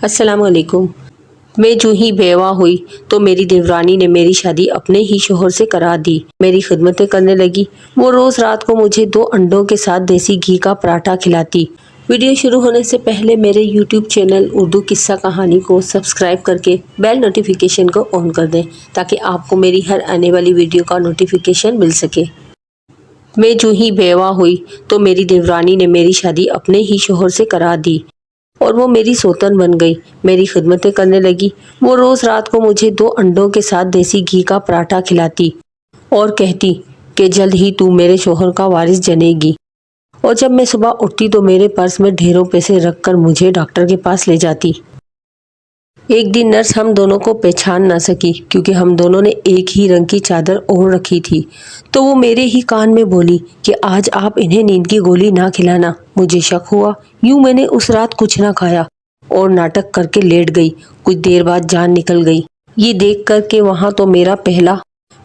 السلام علیکم۔ میں جو ہی بیوہ ہوئی تو میری دیورانی نے میری شادی اپنے ہی شوہر سے کرا دی۔ میری خدمتیں کرنے لگی۔ وہ روز رات کو مجھے 2 انڈوں کے ساتھ دیسی گھی کا پراٹھا کھلاتی۔ ویڈیو شروع ہونے سے پہلے میرے یوٹیوب چینل اردو قصہ کہانی کو سبسکرائب کر کے بیل نوٹیفیکیشن کو آن کر دیں تاکہ آپ کو میری ہر آنے والی ویڈیو کا نوٹیفیکیشن مل سکے۔ میں جو ہی بیوہ ہوئی تو میری دیورانی نے میری شادی اپنے ہی شوہر سے کرا دی اور وہ میری سوتن بن گئی۔ میری خدمتیں کرنے لگی۔ وہ روز رات کو مجھے 2 انڈوں کے ساتھ دیسی گھی کا پراٹھا کھلاتی اور کہتی کہ جلد ہی تو میرے شوہر کا وارث جنے گی۔ اور جب میں صبح اٹھتی تو میرے پرس میں ڈھیروں پیسے رکھ کر مجھے ڈاکٹر کے پاس لے جاتی۔ ایک دن نرس ہم دونوں کو پہچان نہ سکی کیونکہ ہم دونوں نے ایک ہی رنگ کی چادر اوڑھ رکھی تھی، تو وہ میرے ہی کان میں بولی کہ آج آپ انہیں نیند کی گولی نہ کھلانا۔ مجھے شک ہوا۔ یوں میں نے اس رات کچھ نہ کھایا اور ناٹک کر کے لیٹ گئی۔ کچھ دیر بعد جان نکل گئی۔ یہ دیکھ کر کہ وہاں تو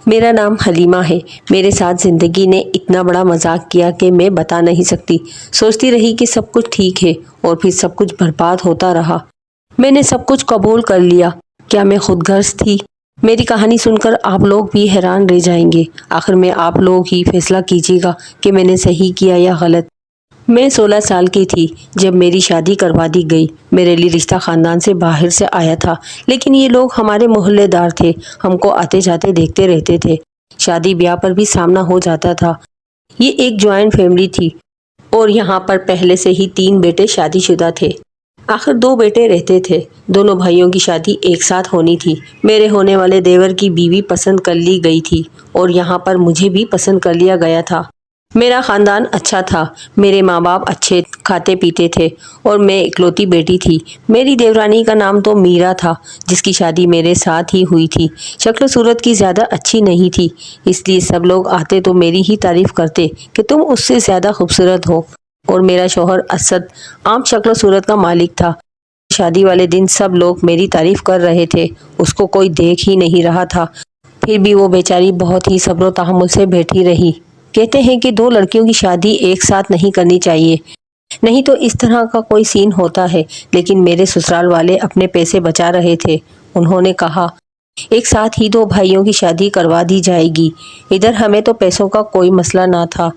میرا نام حلیمہ ہے۔ میرے ساتھ زندگی نے اتنا بڑا مذاق کیا کہ میں بتا نہیں سکتی۔ سوچتی رہی کہ سب کچھ ٹھیک ہے اور پھر سب کچھ برباد ہوتا رہا۔ میں نے سب کچھ قبول کر لیا۔ کیا میں خود غرض تھی؟ میری کہانی سن کر آپ لوگ بھی حیران رہ جائیں گے۔ آخر میں آپ لوگ ہی فیصلہ کیجیے گا کہ میں نے صحیح کیا یا غلط۔ میں 16 سال کی تھی جب میری شادی کروا دی گئی۔ میرے لیے رشتہ خاندان سے باہر سے آیا تھا، لیکن یہ لوگ ہمارے محلے دار تھے، ہم کو آتے جاتے دیکھتے رہتے تھے۔ شادی بیاہ پر بھی سامنا ہو جاتا تھا۔ یہ ایک جوائنٹ فیملی تھی اور یہاں پر پہلے سے ہی 3 بیٹے شادی شدہ تھے۔ آخر 2 بیٹے رہتے تھے۔ دونوں بھائیوں کی شادی ایک ساتھ ہونی تھی۔ میرے ہونے والے دیور کی بیوی پسند کر لی گئی تھی اور یہاں پر مجھے بھی پسند کر لیا گیا تھا۔ میرا خاندان اچھا تھا، میرے ماں باپ اچھے کھاتے پیتے تھے اور میں اکلوتی بیٹی تھی۔ میری دیورانی کا نام تو میرا تھا، جس کی شادی میرے ساتھ ہی ہوئی تھی۔ شکل و صورت کی زیادہ اچھی نہیں تھی، اس لیے سب لوگ آتے تو میری ہی تعریف کرتے کہ تم اس سے زیادہ خوبصورت ہو۔ اور میرا شوہر اسد عام شکل و صورت کا مالک تھا۔ شادی والے دن سب لوگ میری تعریف کر رہے تھے، اس کو کوئی دیکھ ہی نہیں رہا تھا، پھر بھی وہ بیچاری بہت ہی صبر و تحمل سے بیٹھی رہی۔ کہتے ہیں کہ 2 لڑکیوں کی شادی ایک ساتھ نہیں کرنی چاہیے، نہیں تو اس طرح کا کوئی سین ہوتا ہے، لیکن میرے سسرال والے اپنے پیسے بچا رہے تھے۔ انہوں نے کہا ایک ساتھ ہی 2 بھائیوں کی شادی کروا دی جائے گی۔ ادھر ہمیں تو پیسوں کا کوئی مسئلہ نہ تھا،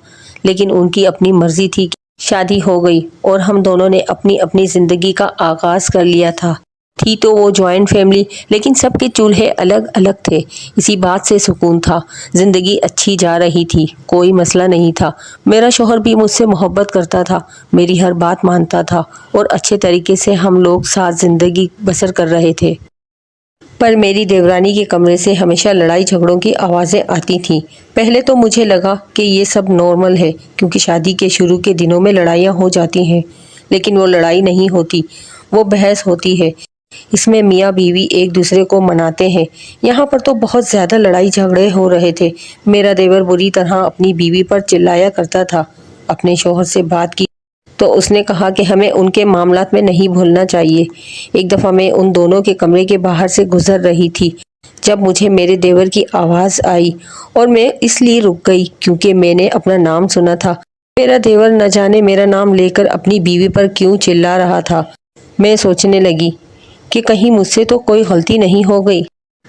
لیکن ان کی اپنی مرضی تھی۔ شادی ہو گئی اور ہم دونوں نے اپنی اپنی زندگی کا آغاز کر لیا تھا۔ تھی تو وہ جوائنٹ فیملی، لیکن سب کے چولہے الگ الگ تھے، اسی بات سے سکون تھا۔ زندگی اچھی جا رہی تھی، کوئی مسئلہ نہیں تھا۔ میرا شوہر بھی مجھ سے محبت کرتا تھا، میری ہر بات مانتا تھا اور اچھے طریقے سے ہم لوگ ساتھ زندگی بسر کر رہے تھے۔ پر میری دیورانی کے کمرے سے ہمیشہ لڑائی جھگڑوں کی آوازیں آتی تھیں۔ پہلے تو مجھے لگا کہ یہ سب نارمل ہے، کیونکہ شادی کے شروع کے دنوں میں لڑائیاں ہو جاتی ہیں، لیکن وہ لڑائی نہیں ہوتی، وہ بحث ہوتی ہے۔ اس میں میاں بیوی ایک دوسرے کو مناتے ہیں۔ یہاں پر تو بہت زیادہ لڑائی جھگڑے ہو رہے تھے۔ میرا دیور بری طرح اپنی بیوی پر چلایا کرتا تھا۔ اپنے شوہر سے بات کی تو اس نے کہا کہ ہمیں ان کے معاملات میں نہیں بھولنا چاہیے۔ ایک دفعہ میں ان دونوں کے کمرے کے باہر سے گزر رہی تھی جب مجھے میرے دیور کی آواز آئی اور میں اس لیے رک گئی کیونکہ میں نے اپنا نام سنا تھا۔ میرا دیور نہ جانے میرا نام لے کر اپنی بیوی پر کیوں چلا رہا تھا۔ میں سوچنے لگی کہ کہیں مجھ سے تو کوئی غلطی نہیں ہو گئی،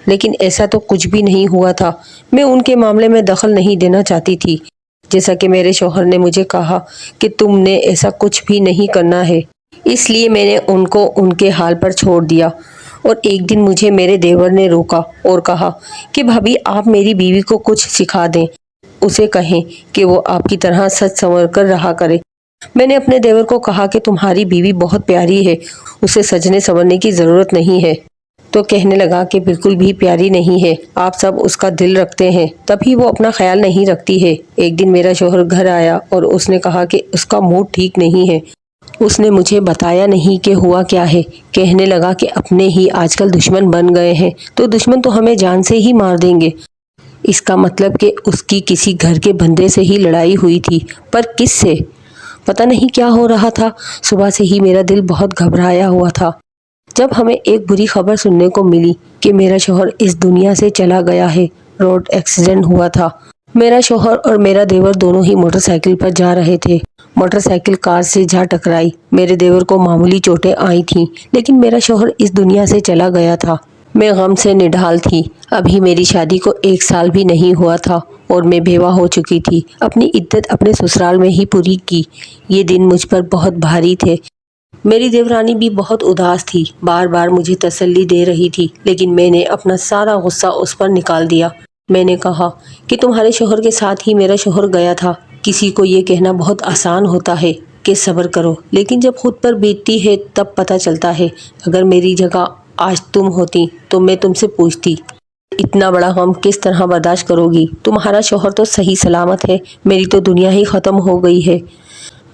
لیکن ایسا تو کچھ بھی نہیں ہوا تھا۔ میں ان کے معاملے میں دخل نہیں دینا چاہتی تھی، جیسا کہ میرے شوہر نے مجھے کہا کہ تم نے ایسا کچھ بھی نہیں کرنا ہے، اس لیے میں نے ان کو ان کے حال پر چھوڑ دیا۔ اور ایک دن مجھے میرے دیور نے روکا اور کہا کہ بھابھی آپ میری بیوی کو کچھ سکھا دیں، اسے کہیں کہ وہ آپ کی طرح سچ سنور کر رہا کرے۔ میں نے اپنے دیور کو کہا کہ تمہاری بیوی بہت پیاری ہے، اسے سجنے سنورنے کی ضرورت نہیں ہے۔ تو کہنے لگا کہ بالکل بھی پیاری نہیں ہے، آپ سب اس کا دل رکھتے ہیں، تبھی وہ اپنا خیال نہیں رکھتی ہے۔ ایک دن میرا شوہر گھر آیا اور اس نے کہا کہ اس کا موڈ ٹھیک نہیں ہے۔ اس نے مجھے بتایا نہیں کہ ہوا کیا ہے۔ کہنے لگا کہ اپنے ہی آج کل دشمن بن گئے ہیں، تو دشمن تو ہمیں جان سے ہی مار دیں گے۔ اس کا مطلب کہ اس کی کسی گھر کے بندے سے ہی لڑائی ہوئی تھی، پر کس سے؟ پتہ نہیں کیا ہو رہا تھا۔ صبح سے ہی میرا دل بہت گھبرایا ہوا تھا جب ہمیں ایک بری خبر سننے کو ملی کہ میرا شوہر اس دنیا سے چلا گیا ہے۔ روڈ ایکسیڈنٹ ہوا تھا۔ میرا شوہر اور میرا دیور دونوں ہی موٹر سائیکل پر جا رہے تھے۔ موٹر سائیکل کار سے جا ٹکرائی۔ میرے دیور کو معمولی چوٹیں آئی تھیں، لیکن میرا شوہر اس دنیا سے چلا گیا تھا۔ میں غم سے نڈھال تھی۔ ابھی میری شادی کو 1 سال بھی نہیں ہوا تھا اور میں بیوہ ہو چکی تھی۔ اپنی عدت اپنے سسرال میں ہی پوری کی۔ یہ دن مجھ پر بہت بھاری تھے۔ میری دیورانی بھی بہت اداس تھی، بار بار مجھے تسلی دے رہی تھی، لیکن میں نے اپنا سارا غصہ اس پر نکال دیا۔ میں نے کہا کہ تمہارے شوہر کے ساتھ ہی میرا شوہر گیا تھا۔ کسی کو یہ کہنا بہت آسان ہوتا ہے کہ صبر کرو، لیکن جب خود پر بیتتی ہے تب پتہ چلتا ہے۔ اگر میری جگہ آج تم ہوتی تو میں تم سے پوچھتی، اتنا بڑا غم کس طرح برداشت کرو گی؟ تمہارا شوہر تو صحیح سلامت ہے، میری تو دنیا ہی ختم ہو گئی ہے۔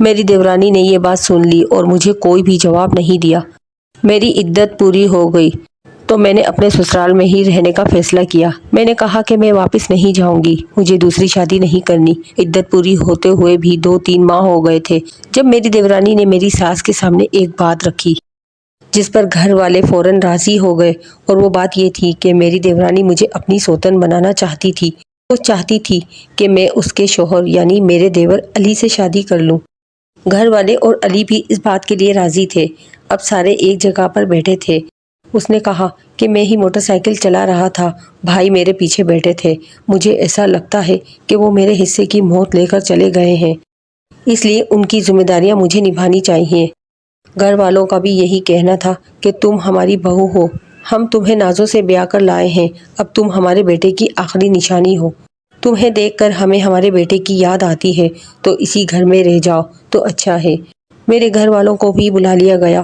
میری دیورانی نے یہ بات سن لی اور مجھے کوئی بھی جواب نہیں دیا۔ میری عدت پوری ہو گئی تو میں نے اپنے سسرال میں ہی رہنے کا فیصلہ کیا۔ میں نے کہا کہ میں واپس نہیں جاؤں گی، مجھے دوسری شادی نہیں کرنی۔ عدت پوری ہوتے ہوئے بھی 2-3 ماہ ہو گئے تھے جب میری دیورانی نے میری ساس کے سامنے ایک بات رکھی، جس پر گھر والے فوراً راضی ہو گئے، اور وہ بات یہ تھی کہ میری دیورانی مجھے اپنی سوتن بنانا چاہتی تھی۔ وہ چاہتی تھی کہ میں اس کے شوہر یعنی میرے دیور علی سے شادی کر لوں۔ گھر والے اور علی بھی اس بات کے لیے راضی تھے۔ اب سارے ایک جگہ پر بیٹھے تھے۔ اس نے کہا کہ میں ہی موٹر سائیکل چلا رہا تھا، بھائی میرے پیچھے بیٹھے تھے۔ مجھے ایسا لگتا ہے کہ وہ میرے حصے کی موت لے کر چلے گئے ہیں، اس لیے ان کی ذمہ داریاں مجھے نبھانی چاہیے۔ گھر والوں کا بھی یہی کہنا تھا کہ تم ہماری بہو ہو، ہم تمہیں نازوں سے بیاہ کر لائے ہیں، اب تم ہمارے بیٹے کی آخری نشانی ہو۔ تمہیں دیکھ کر ہمیں ہمارے بیٹے کی یاد آتی ہے، تو اسی گھر میں رہ جاؤ تو اچھا ہے۔ میرے گھر والوں کو بھی بلا لیا گیا۔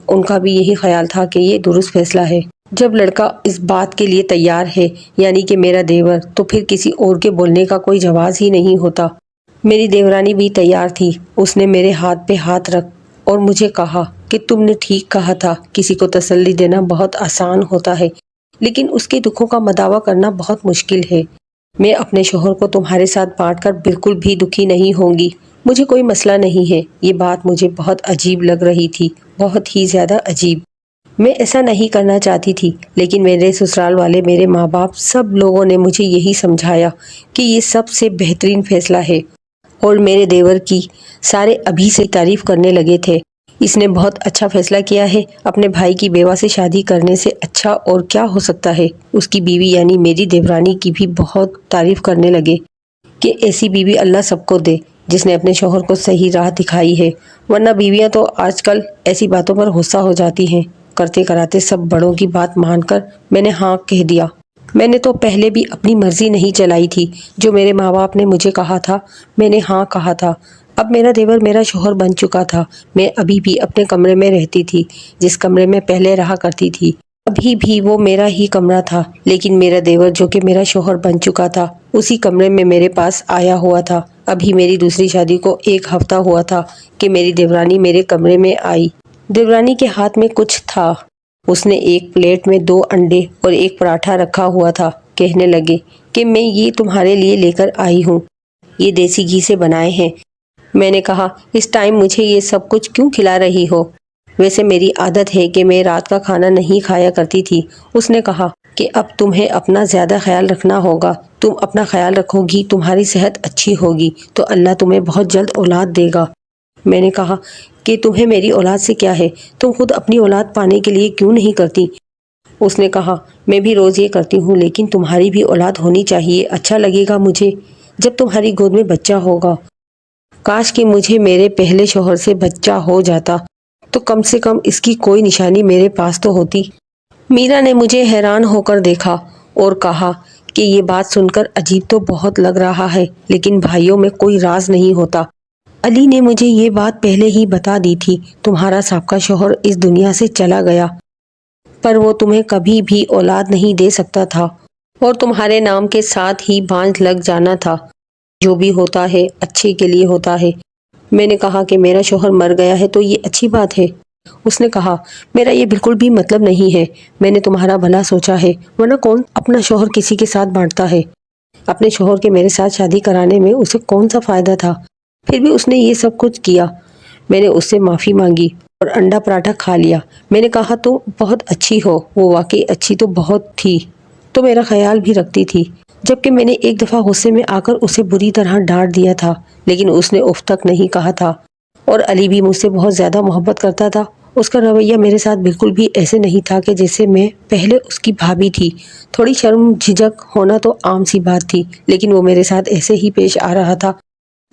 ان کا بھی یہی خیال تھا کہ یہ درست فیصلہ ہے۔ جب لڑکا اس بات کے لیے تیار ہے، یعنی کہ میرا دیور، تو پھر کسی اور کے بولنے کا کوئی جواز ہی نہیں ہوتا۔ میری دیورانی بھی تیار تھی۔ اس نے میرے ہاتھ پہ ہاتھ رکھ اور مجھے کہا کہ تم نے ٹھیک کہا تھا، کسی کو تسلی دینا بہت آسان ہوتا ہے، لیکن اس کے دکھوں کا مداوع کرنا بہت مشکل ہے۔ میں اپنے شوہر کو تمہارے ساتھ بانٹ کر بالکل بھی دکھی نہیں ہوں گی، مجھے کوئی مسئلہ نہیں ہے۔ یہ بات مجھے بہت عجیب لگ رہی تھی، بہت ہی زیادہ عجیب۔ میں ایسا نہیں کرنا چاہتی تھی، لیکن میرے سسرال والے، میرے ماں باپ، سب لوگوں نے مجھے یہی سمجھایا کہ یہ سب سے بہترین فیصلہ ہے، اور میرے دیور کی سارے ابھی سے تعریف کرنے لگے تھے۔ اس نے بہت اچھا فیصلہ کیا ہے، اپنے بھائی کی بیوہ سے شادی کرنے سے اچھا اور کیا ہو سکتا ہے۔ اس کی بیوی یعنی میری دیورانی کی بھی بہت تعریف کرنے لگے کہ ایسی بیوی اللہ سب کو دے جس نے اپنے شوہر کو صحیح راہ دکھائی ہے، ورنہ بیویاں تو آج کل ایسی باتوں پر غصہ ہو جاتی ہیں۔ کرتے کراتے سب بڑوں کی بات مان کر میں نے ہاں کہہ دیا۔ میں نے تو پہلے بھی اپنی مرضی نہیں چلائی تھی، جو میرے ماں باپ نے مجھے کہا تھا میں نے ہاں کہا تھا۔ اب میرا دیور میرا شوہر بن چکا تھا۔ میں ابھی بھی اپنے کمرے میں رہتی تھی، جس کمرے میں پہلے رہا کرتی تھی۔ ابھی بھی وہ میرا ہی کمرہ تھا، لیکن میرا دیور جو کہ میرا شوہر بن چکا تھا، اسی کمرے میں میرے پاس آیا ہوا تھا۔ ابھی میری دوسری شادی کو 1 ہفتہ ہوا تھا کہ میری دیورانی میرے کمرے میں آئی۔ دیورانی کے ہاتھ میں کچھ تھا۔ اس نے ایک پلیٹ میں 2 انڈے اور 1 پراٹھا رکھا ہوا تھا۔ کہنے لگے کہ میں یہ تمہارے لیے لے کر آئی ہوں، یہ دیسی گھی سے بنائے ہیں۔ میں نے کہا اس ٹائم مجھے یہ سب کچھ کیوں کھلا رہی ہو؟ ویسے میری عادت ہے کہ میں رات کا کھانا نہیں کھایا کرتی تھی۔ اس نے کہا کہ اب تمہیں اپنا زیادہ خیال رکھنا ہوگا، تم اپنا خیال رکھو گی، تمہاری صحت اچھی ہوگی تو اللہ تمہیں بہت جلد اولاد دے گا۔ میں نے کہا کہ تمہیں میری اولاد سے کیا ہے، تم خود اپنی اولاد پانے کے لیے کیوں نہیں کرتی؟ اس نے کہا میں بھی روز یہ کرتی ہوں، لیکن تمہاری بھی اولاد ہونی چاہیے، اچھا لگے گا مجھے جب تمہاری گود میں بچہ ہوگا۔ کاش کہ مجھے میرے پہلے شوہر سے بچہ ہو جاتا تو کم سے کم اس کی کوئی نشانی میرے پاس تو ہوتی۔ میرا نے مجھے حیران ہو کر دیکھا اور کہا کہ یہ بات سن کر عجیب تو بہت لگ رہا ہے، لیکن بھائیوں میں کوئی راز نہیں ہوتا۔ علی نے مجھے یہ بات پہلے ہی بتا دی تھی، تمہارا سابقہ شوہر اس دنیا سے چلا گیا، پر وہ تمہیں کبھی بھی اولاد نہیں دے سکتا تھا، اور تمہارے نام کے ساتھ ہی بانجھ لگ جانا تھا۔ جو بھی ہوتا ہے اچھے کے لیے ہوتا ہے۔ میں نے کہا کہ میرا شوہر مر گیا ہے تو یہ اچھی بات ہے۔ اس نے کہا میرا یہ بالکل بھی مطلب نہیں ہے، میں نے تمہارا بھلا سوچا ہے، ورنہ کون اپنا شوہر کسی کے ساتھ بانٹتا ہے؟ اپنے شوہر کے میرے ساتھ شادی کرانے میں اسے کون سا فائدہ تھا؟ پھر بھی اس نے یہ سب کچھ کیا۔ میں نے اس سے معافی مانگی اور انڈا پراٹھا کھا لیا۔ میں نے کہا تو بہت اچھی ہو، وہ واقعی اچھی تو بہت تھی، تو میرا خیال بھی رکھتی تھی، جبکہ میں نے ایک دفعہ غصے میں آ کر اسے بری طرح ڈانٹ دیا تھا، لیکن اس نے اف تک نہیں کہا تھا۔ اور علی بھی مجھ سے بہت زیادہ محبت کرتا تھا۔ اس کا رویہ میرے ساتھ بالکل بھی ایسے نہیں تھا کہ جیسے میں پہلے اس کی بھابھی تھی۔ تھوڑی شرم جھجک ہونا تو عام سی بات تھی، لیکن وہ میرے ساتھ ایسے ہی پیش آ رہا تھا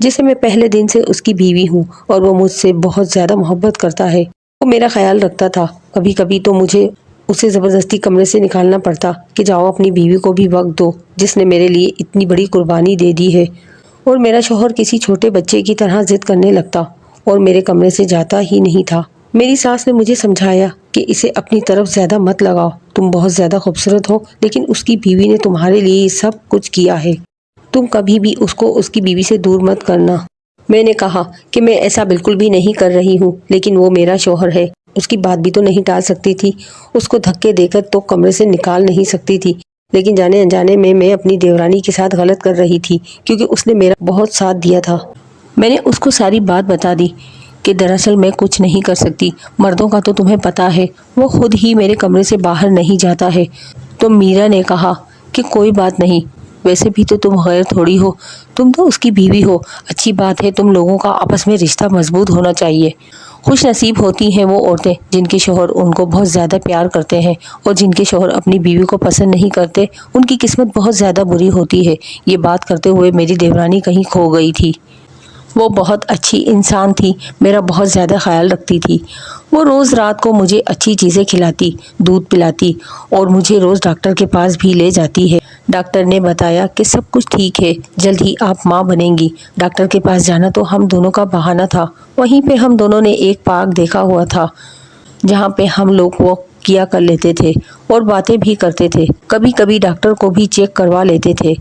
جیسے میں پہلے دن سے اس کی بیوی ہوں اور وہ مجھ سے بہت زیادہ محبت کرتا ہے۔ وہ میرا خیال رکھتا تھا۔ کبھی کبھی تو مجھے اسے زبردستی کمرے سے نکالنا پڑتا کہ جاؤ اپنی بیوی کو بھی وقت دو جس نے میرے لیے اتنی بڑی قربانی دے دی ہے۔ اور میرا شوہر کسی چھوٹے بچے کی طرح ضد کرنے لگتا اور میرے کمرے سے جاتا ہی نہیں تھا۔ میری ساس نے مجھے سمجھایا کہ اسے اپنی طرف زیادہ مت لگاؤ، تم بہت زیادہ خوبصورت ہو، لیکن اس کی بیوی نے تمہارے لیے یہ سب کچھ کیا ہے، تم کبھی بھی اس کو اس کی بیوی سے دور مت کرنا۔ میں نے کہا کہ میں ایسا بالکل بھی نہیں کر رہی ہوں، لیکن وہ میرا شوہر ہے، اس کی بات بھی تو نہیں ٹال سکتی تھی۔ اس کو دھکے دے کر تو کمرے سے نکال نہیں سکتی تھی، لیکن جانے انجانے میں اپنی دیورانی کے ساتھ غلط کر رہی تھی کیونکہ اس نے میرا بہت ساتھ دیا تھا۔ میں نے اس کو ساری بات بتا دی کہ دراصل میں کچھ نہیں کر سکتی، مردوں کا تو تمہیں پتا ہے، وہ خود ہی میرے کمرے سے باہر نہیں جاتا ہے۔ تو میرا نے کہا کہ کوئی بات نہیں، ویسے بھی تو تم غیر تھوڑی ہو، تم تو اس کی بیوی ہو، اچھی بات ہے، تم لوگوں کا آپس میں رشتہ مضبوط ہونا چاہیے۔ خوش نصیب ہوتی ہیں وہ عورتیں جن کے شوہر ان کو بہت زیادہ پیار کرتے ہیں، اور جن کے شوہر اپنی بیوی کو پسند نہیں کرتے ان کی قسمت بہت زیادہ بری ہوتی ہے۔ یہ بات کرتے ہوئے میری دیورانی کہیں کھو گئی تھی۔ وہ بہت اچھی انسان تھی، میرا بہت زیادہ خیال رکھتی تھی۔ وہ روز رات کو مجھے اچھی چیزیں کھلاتی، دودھ پلاتی اور مجھے روز ڈاکٹر کے پاس بھی لے جاتی ہے۔ ڈاکٹر نے بتایا کہ سب کچھ ٹھیک ہے، جلد ہی آپ ماں بنیں گی۔ ڈاکٹر کے پاس جانا تو ہم دونوں کا بہانہ تھا۔ وہیں پہ ہم دونوں نے ایک پارک دیکھا ہوا تھا جہاں پہ ہم لوگ واک کیا کر لیتے تھے اور باتیں بھی کرتے تھے، کبھی کبھی ڈاکٹر کو بھی چیک کروا لیتے تھے۔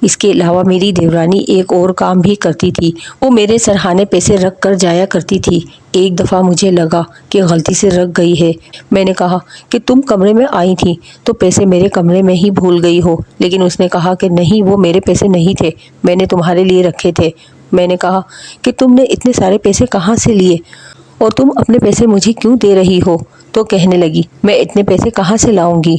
اس کے علاوہ میری دیورانی ایک اور کام بھی کرتی تھی، وہ میرے سرہانے پیسے رکھ کر جایا کرتی تھی۔ ایک دفعہ مجھے لگا کہ غلطی سے رکھ گئی ہے۔ میں نے کہا کہ تم کمرے میں آئی تھی تو پیسے میرے کمرے میں ہی بھول گئی ہو، لیکن اس نے کہا کہ نہیں، وہ میرے پیسے نہیں تھے، میں نے تمہارے لیے رکھے تھے۔ میں نے کہا کہ تم نے اتنے سارے پیسے کہاں سے لیے اور تم اپنے پیسے مجھے کیوں دے رہی ہو؟ تو کہنے لگی میں اتنے پیسے کہاں سے لاؤں گی،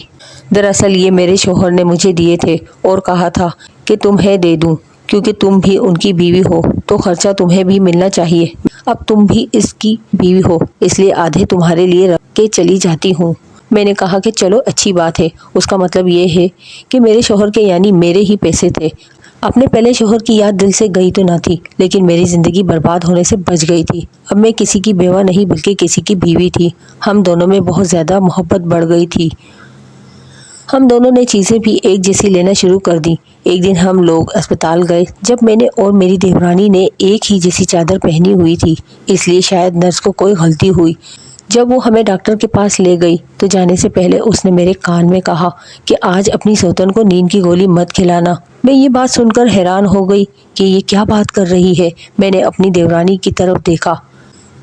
دراصل یہ میرے شوہر نے مجھے دیے تھے اور کہا تھا کہ تمہیں دے دوں کیونکہ تم بھی ان کی بیوی ہو تو خرچہ تمہیں بھی ملنا چاہیے۔ اب تم بھی اس کی بیوی ہو، اس لیے آدھے تمہارے لیے رکھ کے چلی جاتی ہوں۔ میں نے کہا کہ چلو اچھی بات ہے، اس کا مطلب یہ ہے کہ میرے شوہر کے یعنی میرے ہی پیسے تھے۔ اپنے پہلے شوہر کی یاد دل سے گئی تو نہ تھی، لیکن میری زندگی برباد ہونے سے بچ گئی تھی۔ اب میں کسی کی بیوہ نہیں بلکہ کسی کی بیوی تھی۔ ہم دونوں میں بہت زیادہ محبت بڑھ گئی تھی۔ ہم دونوں نے چیزیں بھی ایک جیسی لینا شروع کر دی۔ ایک دن ہم لوگ اسپتال گئے جب میں نے اور میری دیورانی نے ایک ہی جیسی چادر پہنی ہوئی تھی، اس لیے شاید نرس کو کوئی غلطی ہوئی۔ جب وہ ہمیں ڈاکٹر کے پاس لے گئی تو جانے سے پہلے اس نے میرے کان میں کہا کہ آج اپنی سوتن کو نیند کی گولی مت کھلانا۔ میں یہ بات سن کر حیران ہو گئی کہ یہ کیا بات کر رہی ہے۔ میں نے اپنی دیورانی کی طرف دیکھا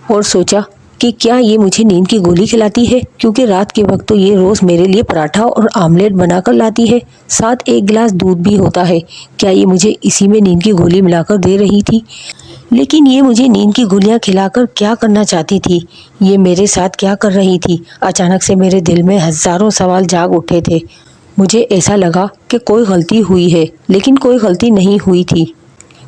اور سوچا کہ کیا یہ مجھے نیند کی گولی کھلاتی ہے، کیونکہ رات کے وقت تو یہ روز میرے لیے پراٹھا اور آملیٹ بنا کر لاتی ہے، ساتھ ایک گلاس دودھ بھی ہوتا ہے۔ کیا یہ مجھے اسی میں نیند کی گولی ملا کر دے رہی تھی؟ لیکن یہ مجھے نیند کی گولیاں کھلا کر کیا کرنا چاہتی تھی؟ یہ میرے ساتھ کیا کر رہی تھی؟ اچانک سے میرے دل میں ہزاروں سوال جاگ اٹھے تھے۔ مجھے ایسا لگا کہ کوئی غلطی ہوئی ہے، لیکن کوئی غلطی نہیں ہوئی تھی،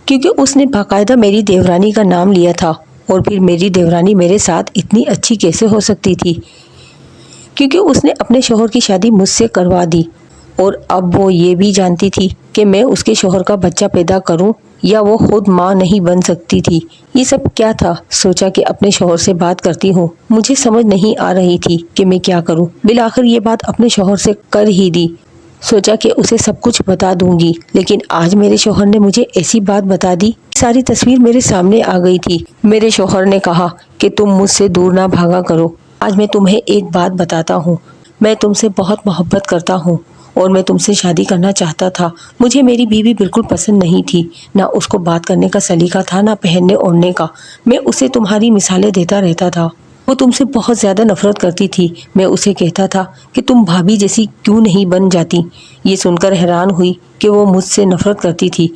کیونکہ اس نے باقاعدہ میری دیورانی کا نام لیا تھا، اور پھر میری دیورانی میرے ساتھ اتنی اچھی کیسے ہو سکتی تھی؟ کیونکہ اس نے اپنے شوہر کی شادی مجھ سے کروا دی، اور اب وہ یہ بھی جانتی تھی کہ میں اس کے شوہر کا بچہ پیدا کروں یا وہ خود ماں نہیں بن سکتی تھی۔ یہ سب کیا تھا؟ سوچا کہ اپنے شوہر سے بات کرتی ہوں، مجھے سمجھ نہیں آ رہی تھی کہ میں کیا کروں۔ بالآخر یہ بات اپنے شوہر سے کر ہی دی۔ سوچا کہ اسے سب کچھ بتا دوں گی، لیکن آج میرے شوہر نے مجھے ایسی بات بتا دی، ساری تصویر میرے سامنے آ گئی تھی۔ میرے شوہر نے کہا کہ تم مجھ سے دور نہ بھاگا کرو، آج میں تمہیں ایک بات بتاتا ہوں، میں تم سے بہت محبت کرتا ہوں اور میں تم سے شادی کرنا چاہتا تھا۔ مجھے میری بیوی بالکل پسند نہیں تھی، نہ اس کو بات کرنے کا سلیقہ تھا، نہ پہننے اوڑھنے کا۔ میں اسے تمہاری مثالیں دیتا رہتا تھا، وہ تم سے بہت زیادہ نفرت کرتی تھی۔ میں اسے کہتا تھا کہ تم بھابھی جیسی کیوں نہیں بن جاتی۔ یہ سن کر حیران ہوئی کہ وہ مجھ سے نفرت کرتی تھی۔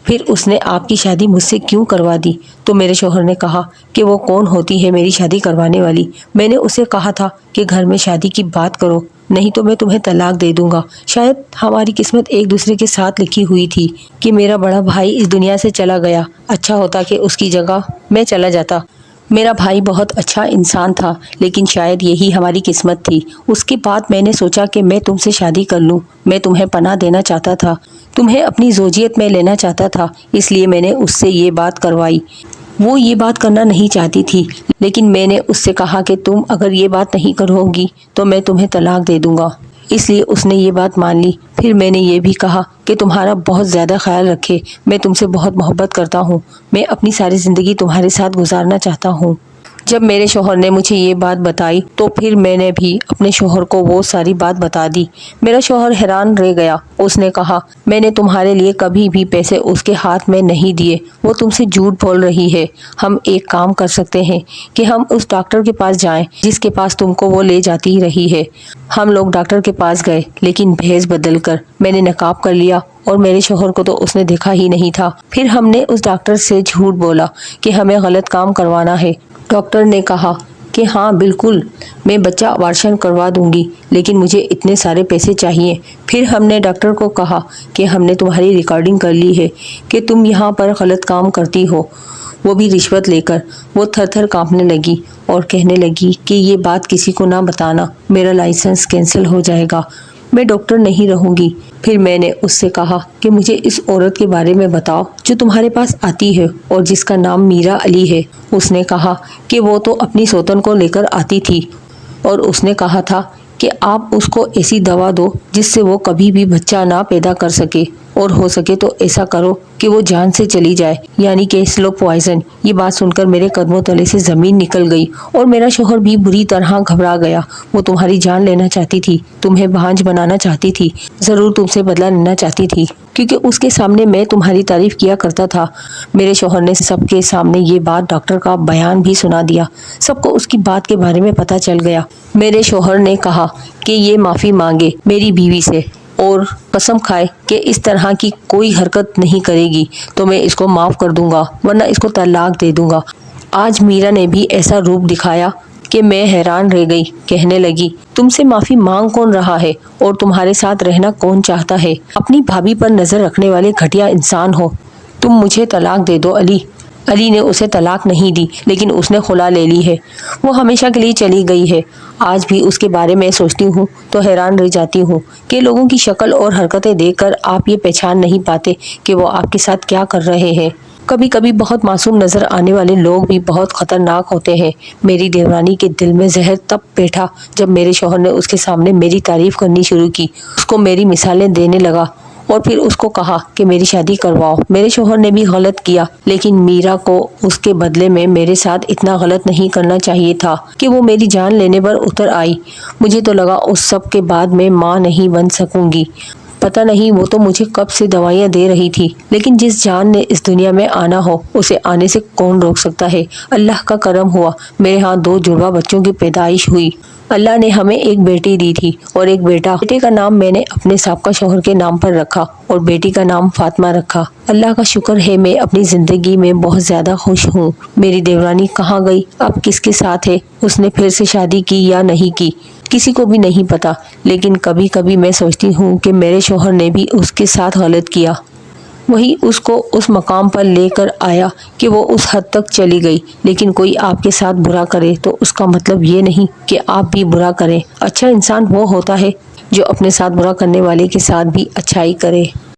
پھر اس نے آپ کی شادی مجھ سے کیوں کروا دی؟ تو میرے شوہر نے کہا کہ وہ کون ہوتی ہے میری شادی کروانے والی؟ میں نے اسے کہا تھا کہ گھر میں شادی کی بات کرو، نہیں تو میں تمہیں طلاق دے دوں گا۔ شاید ہماری قسمت ایک دوسرے کے ساتھ لکھی ہوئی تھی کہ میرا بڑا بھائی اس دنیا سے چلا گیا، اچھا ہوتا کہ اس کی جگہ میں چلا جاتا۔ میرا بھائی بہت اچھا انسان تھا، لیکن شاید یہی ہماری قسمت تھی۔ اس کے بعد میں نے سوچا کہ میں تم سے شادی کر لوں۔ میں تمہیں پناہ دینا چاہتا تھا، تمہیں اپنی زوجیت میں لینا چاہتا تھا، اس لیے میں نے اس سے یہ بات کروائی۔ وہ یہ بات کرنا نہیں چاہتی تھی، لیکن میں نے اس سے کہا کہ تم اگر یہ بات نہیں کرو گی تو میں تمہیں طلاق دے دوں گا۔ اس لیے اس نے یہ بات مان لی۔ پھر میں نے یہ بھی کہا کہ تمہارا بہت زیادہ خیال رکھے، میں تم سے بہت محبت کرتا ہوں، میں اپنی ساری زندگی تمہارے ساتھ گزارنا چاہتا ہوں۔ جب میرے شوہر نے مجھے یہ بات بتائی تو پھر میں نے بھی اپنے شوہر کو وہ ساری بات بتا دی۔ میرا شوہر حیران رہ گیا۔ اس نے کہا، میں نے تمہارے لیے کبھی بھی پیسے اس کے ہاتھ میں نہیں دیے، وہ تم سے جھوٹ بول رہی ہے۔ ہم ایک کام کر سکتے ہیں کہ ہم اس ڈاکٹر کے پاس جائیں جس کے پاس تم کو وہ لے جاتی رہی ہے۔ ہم لوگ ڈاکٹر کے پاس گئے، لیکن بھیس بدل کر میں نے نقاب کر لیا اور میرے شوہر کو تو اس نے دیکھا ہی نہیں تھا۔ پھر ہم نے اس ڈاکٹر سے جھوٹ بولا کہ ہمیں غلط کام کروانا ہے۔ ڈاکٹر نے کہا کہ ہاں بالکل، میں بچہ ابارشن کروا دوں گی، لیکن مجھے اتنے سارے پیسے چاہیے۔ پھر ہم نے ڈاکٹر کو کہا کہ ہم نے تمہاری ریکارڈنگ کر لی ہے کہ تم یہاں پر غلط کام کرتی ہو، وہ بھی رشوت لے کر۔ وہ تھر تھر کانپنے لگی اور کہنے لگی کہ یہ بات کسی کو نہ بتانا، میرا لائسنس کینسل ہو جائے گا، میں ڈاکٹر نہیں رہوں گی۔ پھر میں نے اس سے کہا کہ مجھے اس عورت کے بارے میں بتاؤ جو تمہارے پاس آتی ہے اور جس کا نام میرا علی ہے۔ اس نے کہا کہ وہ تو اپنی سوتن کو لے کر آتی تھی اور اس نے کہا تھا کہ آپ اس کو ایسی دوا دو جس سے وہ کبھی بھی بچہ نہ پیدا کر سکے، اور ہو سکے تو ایسا کرو کہ وہ جان سے چلی جائے، یعنی کہ سلو پوائزن۔ یہ بات سن کر میرے قدموں تلے سے زمین نکل گئی اور میرا شوہر بھی بری طرح گھبرا گیا۔ وہ تمہاری جان لینا چاہتی تھی، تمہیں بھانج بنانا چاہتی تھی، ضرور تم سے بدلہ لینا چاہتی تھی، کیونکہ اس کے سامنے میں تمہاری تعریف کیا کرتا تھا۔ میرے شوہر نے سب کے سامنے یہ بات ڈاکٹر کا بیان بھی سنا دیا۔ سب کو اس کی بات کے بارے میں پتہ چل گیا۔ میرے شوہر نے کہا کہ یہ معافی مانگے میری بیوی سے اور قسم کھائے کہ اس طرح کی کوئی حرکت نہیں کرے گی تو میں اس کو معاف کر دوں گا، ورنہ اس کو طلاق دے دوں گا۔ آج میرا نے بھی ایسا روپ دکھایا کہ میں حیران رہ گئی۔ کہنے لگی، تم سے معافی مانگ کون رہا ہے اور تمہارے ساتھ رہنا کون چاہتا ہے؟ اپنی بھابھی پر نظر رکھنے والے گھٹیا انسان ہو تم، مجھے طلاق دے دو علی۔ علی نے اسے طلاق نہیں دی، لیکن اس نے خلا لے لی ہے، وہ ہمیشہ کے لیے چلی گئی ہے۔ آج بھی اس کے بارے میں سوچتی ہوں تو حیران رہ جاتی ہوں کہ لوگوں کی شکل اور حرکتیں دیکھ کر آپ یہ پہچان نہیں پاتے کہ وہ آپ کے ساتھ کیا کر رہے ہیں۔ کبھی کبھی بہت معصوم نظر آنے والے لوگ بھی بہت خطرناک ہوتے ہیں۔ میری دیورانی کے دل میں زہر تب بیٹھا جب میرے شوہر نے اس کے سامنے میری تعریف کرنی شروع کی، اس کو میری مثالیں دینے لگا اور پھر اس کو کہا کہ میری شادی کرواؤ۔ میرے شوہر نے بھی غلط کیا، لیکن میرا کو اس کے بدلے میں میرے ساتھ اتنا غلط نہیں کرنا چاہیے تھا کہ وہ میری جان لینے پر اتر آئی۔ مجھے تو لگا اس سب کے بعد میں ماں نہیں بن سکوں گی۔ پتہ نہیں وہ تو مجھے کب سے دوائیاں دے رہی تھی، لیکن جس جان نے اس دنیا میں آنا ہو اسے آنے سے کون روک سکتا ہے؟ اللہ کا کرم ہوا، میرے ہاں 2 جڑواں بچوں کی پیدائش ہوئی۔ اللہ نے ہمیں ایک بیٹی دی تھی اور ایک بیٹا۔ بیٹے کا نام میں نے اپنے سابقہ شوہر کے نام پر رکھا اور بیٹی کا نام فاطمہ رکھا۔ اللہ کا شکر ہے میں اپنی زندگی میں بہت زیادہ خوش ہوں۔ میری دیورانی کہاں گئی، اب کس کے ساتھ ہے، اس نے پھر سے شادی کی یا نہیں کی، کسی کو بھی نہیں پتا۔ لیکن کبھی کبھی میں سوچتی ہوں کہ میرے شوہر نے بھی اس کے ساتھ غلط کیا، وہی اس کو اس مقام پر لے کر آیا کہ وہ اس حد تک چلی گئی۔ لیکن کوئی آپ کے ساتھ برا کرے تو اس کا مطلب یہ نہیں کہ آپ بھی برا کریں۔ اچھا انسان وہ ہوتا ہے جو اپنے ساتھ برا کرنے والے کے ساتھ بھی اچھائی کرے۔